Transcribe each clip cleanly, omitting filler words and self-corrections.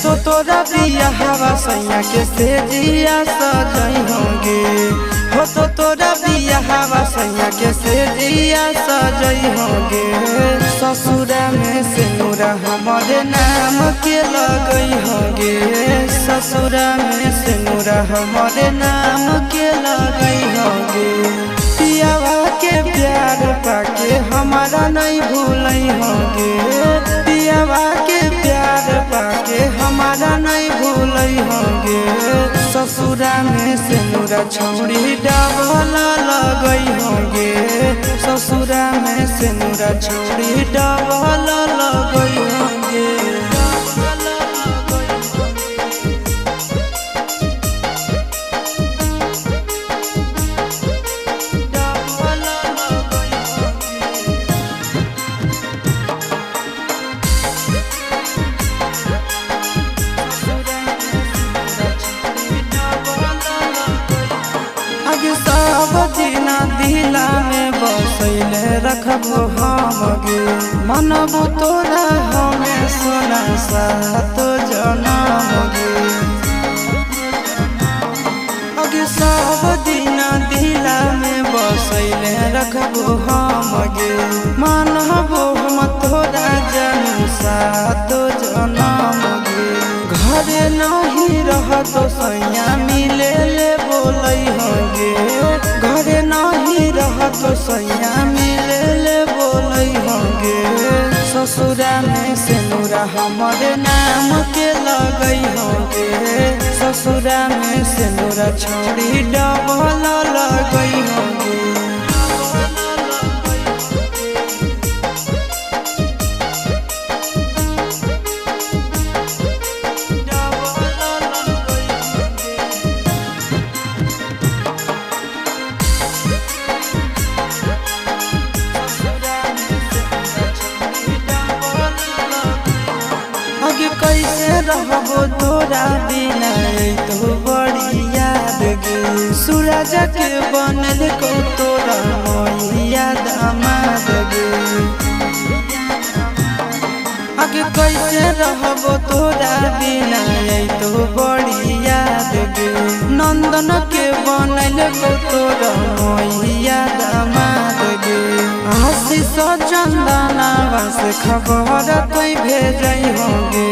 तो तोरा बिया हवा सैया के सेजिया सजई होंगे। हो तो तोरा बिया हवा सैया के सेजिया सजई होंगे। ससुरा में सिनुरा हमारे नाम के लगई होंगे। ससुरा में सिनुरा हमारे नाम के लगई होंगे। पियावा के प्यार पाके हमारा नहीं भूलई होंगे। पियावा के प्यार पाके हमारा नहीं भूलई होंगे। ससुरा में सिनुरा छौड़ी डबल लगई होंगे। ससुरा में सिनुरा छौड़ी डबल लगई होंगे। सब दिना दिला में बसैले रखबो हम गे। मनबो तोरा हमें सोना सात जनम गे। अगे सब दिना दिला में बसैले रखबो हम गे। मनबो हम तोरा जन्म सात जनम गे। घरे नहीं रहतो सैया मिले ले बोलई होंगे। घरे नहीं रहतो सैया मिले ले बोलई होंगे। ससुरा में सिनुरा हमारे नाम के लगई होंगे। ससुरा में सिनुरा छौड़ी डबल लगई होंगे। कैसे रहबो तोरा बिना तो बड़ी याद गे। सूरज के बनल को तोरा मैया दामाद गे। आगे कैसे रहबो तोरा बिना तो बड़ी याद गे। नंदन के बनल को तोरा मैया दामाद गे। आशीष चंदनावा से खबर कोई भेजई होंगे।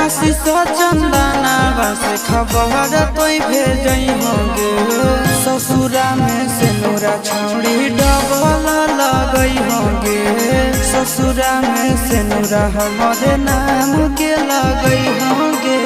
आशीष चंदनावा से खबर कोई भेजई होंगे। ससुरा में सिनुरा छौड़ी डबल लगई होंगे। ससुरा में सिनुरा हमारे नाम के लगई होंगे।